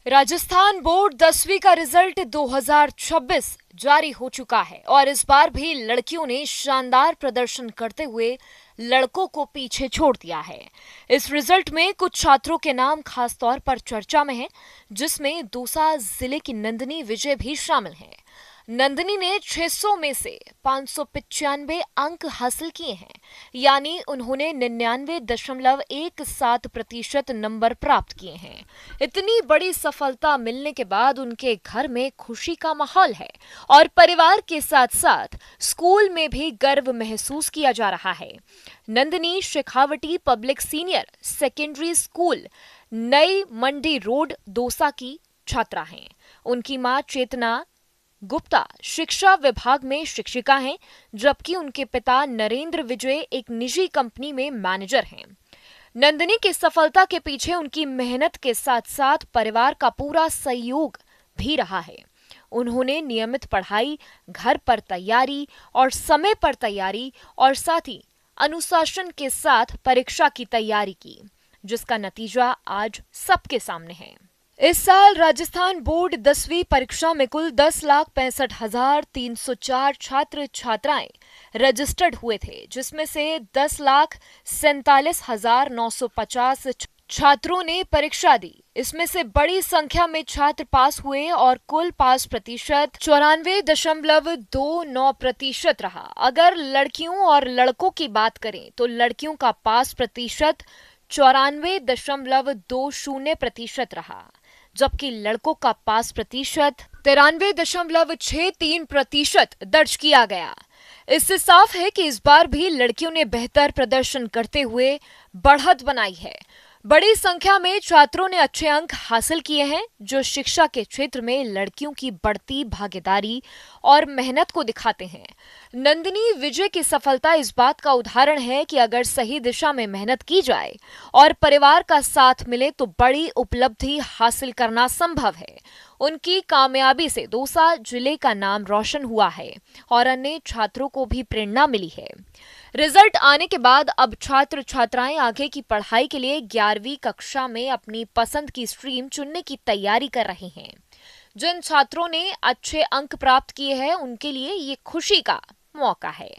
Rajasthan board 10वीं का result 2026 जारी हो चुका है और इस बार भी लड़कियों ने शानदार प्रदर्शन करते हुए लड़कों को पीछे छोड़ दिया है। इस रिजल्ट में कुछ छात्रों के नाम खास तौर पर चर्चा में हैं, जिसमें दौसा जिले की नंदिनी विजय भी शामिल हैं। नंदिनी ने 600 में से 595 अंक हासिल किए हैं, यानी उन्होंने 99.17% नंबर प्राप्त किए हैं। इतनी बड़ी सफलता मिलने के बाद उनके घर में खुशी का माहौल है और परिवार के साथ साथ स्कूल में भी गर्व महसूस किया जा रहा है। Nandini Shekhawati public senior secondary school Nai Mandi road Dausa की छात्रा हैं। उनकी मां चेतना गुप्ता शिक्षा विभाग में शिक्षिका हैं, जबकि उनके पिता नरेंद्र विजय एक निजी कंपनी में मैनेजर हैं। नंदिनी की सफलता के पीछे उनकी मेहनत के साथ साथ परिवार का पूरा सहयोग भी रहा है। उन्होंने नियमित पढ़ाई, घर पर तैयारी और समय पर तैयारी और साथ ही अनुशासन के साथ परीक्षा की तैयारी की, जिसका नतीजा आज सबके सामने है। इस साल राजस्थान बोर्ड 10वीं परीक्षा में कुल 10,65,304 छात्र छात्राएं रजिस्टर्ड हुए थे, जिसमें से 10,47,950 छात्रों ने परीक्षा दी। इसमें से बड़ी संख्या में छात्र पास हुए और कुल पास प्रतिशत 94.29% रहा। अगर लड़कियों और लड़कों की बात करें तो लड़कियों का पास प्रतिशत 94.20% रहा, जबकि लड़कों का पास प्रतिशत 93.63% दर्ज किया गया। इससे साफ है कि इस बार भी लड़कियों ने बेहतर प्रदर्शन करते हुए बढ़त बनाई है। बड़ी संख्या में छात्रों ने अच्छे अंक हासिल किए हैं, जो शिक्षा के क्षेत्र में लड़कियों की बढ़ती भागीदारी और मेहनत को दिखाते हैं। नंदिनी विजय की सफलता इस बात का उदाहरण है कि अगर सही दिशा में मेहनत की जाए और परिवार का साथ मिले तो बड़ी उपलब्धि हासिल करना संभव है। उनकी कामयाबी से दौसा जिले का नाम रोशन हुआ है और अन्य छात्रों को भी प्रेरणा मिली है। रिजल्ट आने के बाद अब छात्र छात्राएं आगे की पढ़ाई के लिए 11वीं कक्षा में अपनी पसंद की स्ट्रीम चुनने की तैयारी कर रहे हैं। जिन छात्रों ने अच्छे अंक प्राप्त किए हैं उनके लिए ये खुशी का मौका है,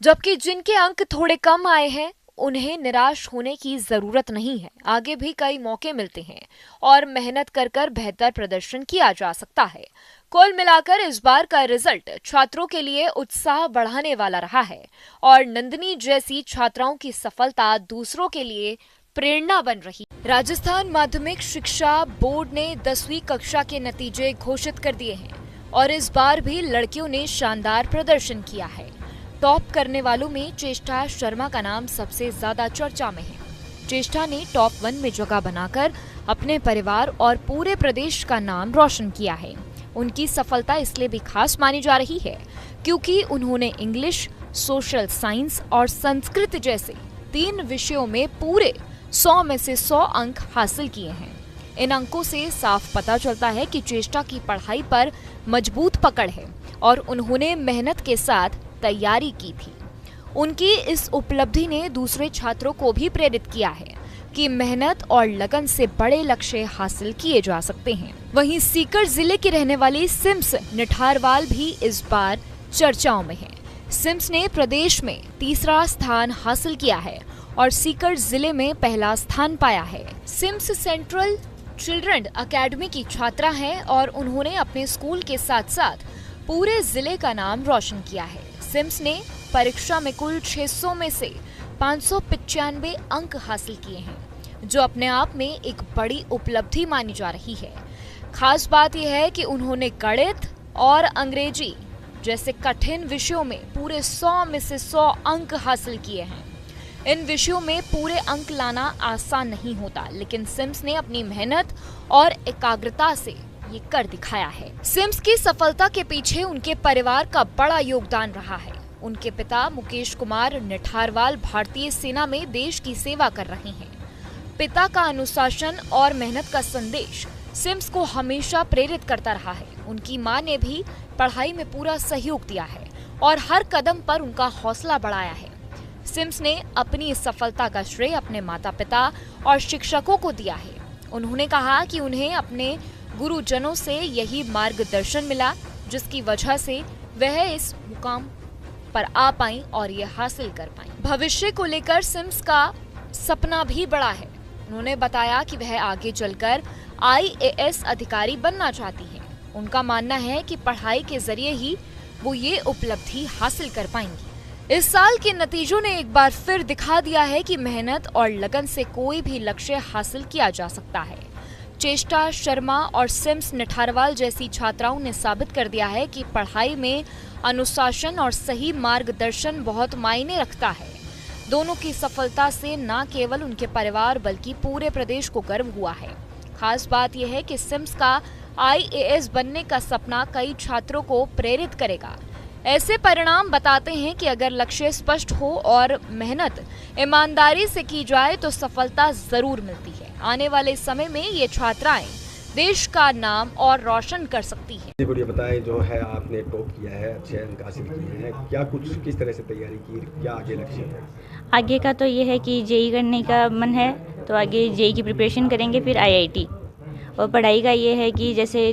जबकि जिनके अंक थोड़े कम आए हैं उन्हें निराश होने की जरूरत नहीं है। आगे भी कई मौके मिलते हैं और मेहनत कर कर बेहतर प्रदर्शन किया जा सकता है। कुल मिलाकर इस बार का रिजल्ट छात्रों के लिए उत्साह बढ़ाने वाला रहा है और नंदिनी जैसी छात्राओं की सफलता दूसरों के लिए प्रेरणा बन रही। राजस्थान माध्यमिक शिक्षा बोर्ड ने 10वीं कक्षा के नतीजे घोषित कर दिए हैं और इस बार भी लड़कियों ने शानदार प्रदर्शन किया है। टॉप करने वालों में चेष्टा शर्मा का नाम सबसे ज्यादा चर्चा में है। चेष्टा ने टॉप 1 में जगह बनाकर अपने परिवार और पूरे प्रदेश का नाम रोशन किया है। उनकी सफलता इसलिए भी खास मानी जा रही है क्योंकि उन्होंने इंग्लिश, सोशल साइंस और संस्कृत जैसे 3 विषयों में पूरे 100 में से 100 अंक हासिल किए हैं। इन अंकों से साफ पता चलता है कि चेष्टा की पढ़ाई पर मजबूत पकड़ है और उन्होंने मेहनत के साथ तैयारी की थी। उनकी इस उपलब्धि ने दूसरे छात्रों को भी प्रेरित किया है कि मेहनत और लगन से बड़े लक्ष्य हासिल किए जा सकते हैं। वहीं सीकर जिले की रहने वाली सिम्स निठारवाल भी इस बार चर्चाओं में है। सिम्स ने प्रदेश में 3रा स्थान हासिल किया है और सीकर जिले में पहला स्थान पाया है। सिम्स सेंट्रल चिल्ड्रन अकेडमी की छात्रा है और उन्होंने अपने स्कूल के साथ साथ पूरे जिले का नाम रोशन किया है। सिम्स ने परीक्षा में कुल 600 में से 595 अंक हासिल किए हैं, जो अपने आप में एक बड़ी उपलब्धि मानी जा रही है। खास बात यह है कि उन्होंने गणित और अंग्रेजी जैसे कठिन विषयों में पूरे 100 में से 100 अंक हासिल किए हैं। इन विषयों में पूरे अंक लाना आसान नहीं होता, लेकिन सिम्स ने अपनी मेहनत और एकाग्रता से ये कर दिखाया है। सिम्स की सफलता के पीछे उनके परिवार का बड़ा योगदान रहा है। उनके पिता मुकेश कुमार निठारवाल भारतीय सेना में देश की सेवा कर रहे हैं। पिता का अनुशासन और मेहनत का संदेश सिम्स को हमेशा प्रेरित करता रहा है। उनकी मां ने भी पढ़ाई में पूरा सहयोग दिया है और हर कदम पर उनका हौसला बढ़ाया है। सिम्स ने अपनी इस सफलता का श्रेय अपने माता पिता और शिक्षकों को दिया है। उन्होंने कहा कि उन्हें अपने गुरुजनों से यही मार्गदर्शन मिला, जिसकी वजह से वह इस मुकाम पर आ पाई और ये हासिल कर पाई। भविष्य को लेकर सिम्स का सपना भी बड़ा है। उन्होंने बताया कि वह आगे चलकर IAS अधिकारी बनना चाहती हैं। उनका मानना है कि पढ़ाई के जरिए ही वो ये उपलब्धि हासिल कर पाएंगी। इस साल के नतीजों ने एक बार फिर दिखा दिया है कि मेहनत और लगन से कोई भी लक्ष्य हासिल किया जा सकता है। चेष्टा शर्मा और सिम्स निठारवाल जैसी छात्राओं ने साबित कर दिया है कि पढ़ाई में अनुशासन और सही मार्गदर्शन बहुत मायने रखता है। दोनों की सफलता से न केवल उनके परिवार बल्कि पूरे प्रदेश को गर्व हुआ है। खास बात यह है कि सिम्स का IAS बनने का सपना कई छात्रों को प्रेरित करेगा। ऐसे परिणाम बताते हैं कि अगर लक्ष्य स्पष्ट हो और मेहनत ईमानदारी से की जाए तो सफलता जरूर मिलती है। आने वाले समय में ये छात्राएं देश का नाम और रोशन कर सकती है। जी गुड़िया बताएं, जो है आपने टॉप किया है, अच्छे अंक हासिल किए हैं, क्या कुछ किस तरह से तैयारी की, क्या आगे लक्ष्य है? आगे का तो ये है कि जेई करने का मन है, तो आगे जेई की प्रिपरेशन करेंगे, फिर IIT। और पढ़ाई का ये है कि जैसे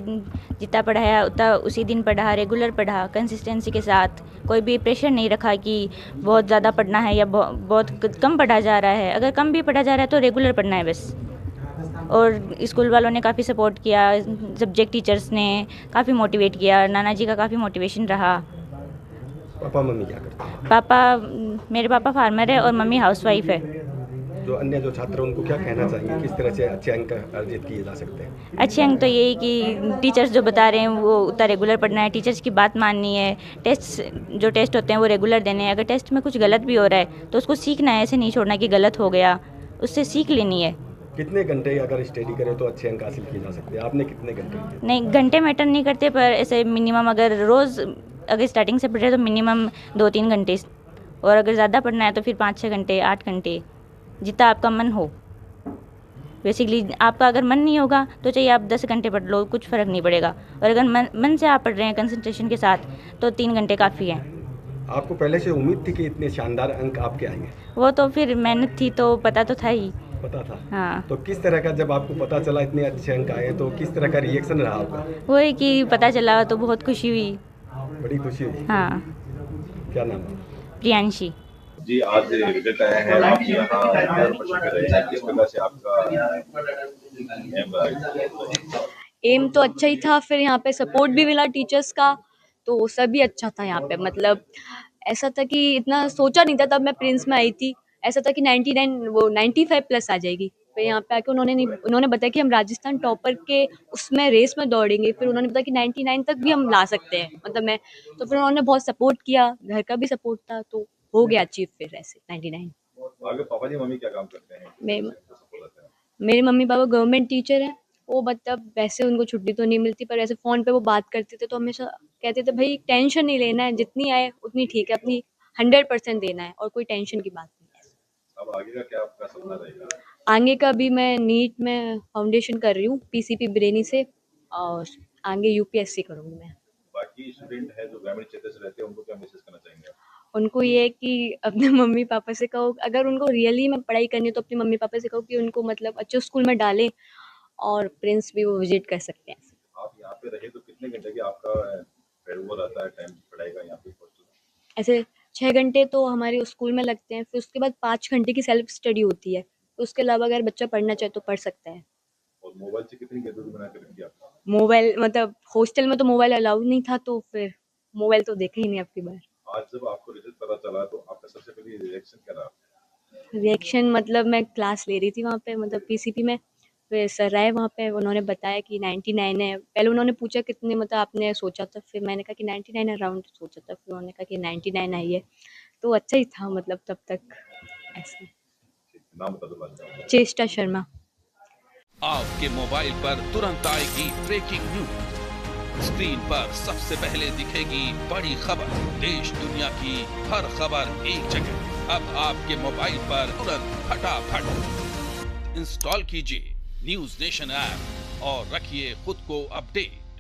जितना पढ़ाया उतना उसी दिन पढ़ा, रेगुलर पढ़ा, कंसिस्टेंसी के साथ, कोई भी प्रेशर नहीं रखा कि बहुत ज़्यादा पढ़ना है या बहुत कम पढ़ा जा रहा है। अगर कम भी पढ़ा जा रहा है तो रेगुलर पढ़ना है बस। और स्कूल वालों ने काफ़ी सपोर्ट किया, सब्जेक्ट टीचर्स ने काफ़ी मोटिवेट किया, नाना जी का काफ़ी मोटिवेशन रहा। पापा मम्मी क्या करते हैं? मेरे पापा फार्मर है और मम्मी हाउसवाइफ है। जो अन्य जो छात्र हैं उनको क्या कहना चाहेंगे, किस तरह से अच्छे अंक अर्जित किए जा सकते हैं? अच्छे अंक तो यही कि टीचर्स जो बता रहे हैं वो उतना रेगुलर पढ़ना है, टीचर्स की बात माननी है, जो टेस्ट होते हैं वो रेगुलर देने हैं। अगर टेस्ट में कुछ गलत भी हो रहा है तो उसको सीखना है, ऐसे नहीं छोड़ना कि गलत हो गया, उससे सीख लेनी है। कितने घंटे अगर स्टडी करें तो अच्छे अंक हासिल किए जा सकते हैं? आपने कितने घंटे किए? नहीं, घंटे मैटर नहीं करते, पर ऐसे मिनिमम अगर रोज़ अगर स्टार्टिंग से पढ़ रहे तो मिनिमम 2-3 घंटे, और अगर ज़्यादा पढ़ना है तो फिर 5-6 घंटे, 8 घंटे, जितना आपका मन हो। बेसिकली आपका अगर मन नहीं होगा तो चाहिए आप 10 घंटे पढ़ लो, कुछ फ़र्क नहीं पड़ेगा। और अगर मन से आप पढ़ रहे हैं कंसंट्रेशन के साथ तो 3 घंटे काफ़ी हैं। आपको पहले से उम्मीद थी कि इतने शानदार अंक आपके आएंगे? वो तो फिर मेहनत थी तो पता तो था ही। पता था? हाँ। तो किस तरह का, जब आपको पता चला इतने अच्छे अंक आए तो किस तरह का रिएक्शन रहा होगा? वो है कि पता चला तो बहुत खुशी हुई। बड़ी खुशी हुई? हाँ। क्या नाम है? प्रियांशी। जी, आज रिजल्ट आया है, आप यहाँ कर रहे हैं, किस प्रकार से आपका एम तो अच्छा ही था, फिर यहाँ पे सपोर्ट भी मिला टीचर्स का, तो सभी अच्छा था यहाँ पे। मतलब ऐसा था कि इतना सोचा नहीं था तब मैं प्रिंस में आई थी, ऐसा था कि 95 प्लस आ जाएगी। फिर यहाँ पे आके उन्होंने बताया कि हम राजस्थान टॉपर के उसमें रेस में दौड़ेंगे। फिर उन्होंने बताया कि 99 तक भी हम ला सकते हैं, मतलब मैं तो फिर उन्होंने बहुत सपोर्ट किया, घर का भी सपोर्ट था, तो हो गया अचीव फिर ऐसे 99। आगे पापा जी मम्मी क्या काम करते हैं? मेरे मम्मी पापा गवर्नमेंट टीचर हैं। वो मतलब वैसे उनको छुट्टी तो नहीं मिलती, पर ऐसे फ़ोन पे वो बात करते थे तो हमेशा कहते थे भाई टेंशन नहीं लेना है, जितनी आए उतनी ठीक है, अपनी 100% देना है और कोई टेंशन की बात नहीं है। अब आगे का क्या आपका सपना रहेगा? आगे का भी मैं नीट में फाउंडेशन कर रही हूँ PCP ब्रेनी से, और आगे UPSC करूँगी मैं। बाकी स्टूडेंट है जो ग्रामीण क्षेत्र से रहते हैं, उनको क्या मैसेज करना चाहेंगे आप? उनको ये है कि अपने मम्मी पापा से कहो, अगर उनको रियली में पढ़ाई करनी है तो अपने मम्मी पापा से कहो कि उनको मतलब अच्छे स्कूल में डालें, और प्रिंस भी वो विजिट कर सकते हैं। आप यहाँ पे रहे तो कितने घंटे की आपका वो रहता है टाइम पढ़ाई का यहाँ पे हॉस्टल में? ऐसे 6 घंटे तो हमारे स्कूल में लगते हैं, फिर उसके बाद 5 घंटे की सेल्फ स्टडी होती है, तो उसके अलावा अगर बच्चा पढ़ना चाहे तो पढ़ सकता है। और मोबाइल से कितनी दूरी बना कर रखी आपका? मोबाइल मतलब हॉस्टल में तो मोबाइल अलाउड नहीं था, तो फिर मोबाइल तो देखा ही नहीं अब की बार। आज जब आपको रिजल्ट पता चला तो आपका सबसे पहले रिएक्शन क्या रहा? रिएक्शन मतलब मैं क्लास ले रही थी वहाँ पे, मतलब PCP में, फिर सर आए वहाँ पे, उन्होंने बताया कि 99 है। पहले उन्होंने पूछा कितने मतलब आपने सोचा था, फिर मैंने कहा कि 99 अराउंड सोचा था, फिर उन्होंने कहा कि 99 आई है, तो अच्छा ही था मतलब तब तक। ऐसे नाम बता दो बात। चेष्टा शर्मा। आपके मोबाइल पर तुरंत आएगी ब्रेकिंग न्यूज, स्क्रीन पर सबसे पहले दिखेगी बड़ी खबर, देश दुनिया की हर खबर एक जगह। अब आपके मोबाइल पर तुरंत फटाफट इंस्टॉल कीजिए न्यूज नेशन ऐप और रखिए खुद को अपडेट।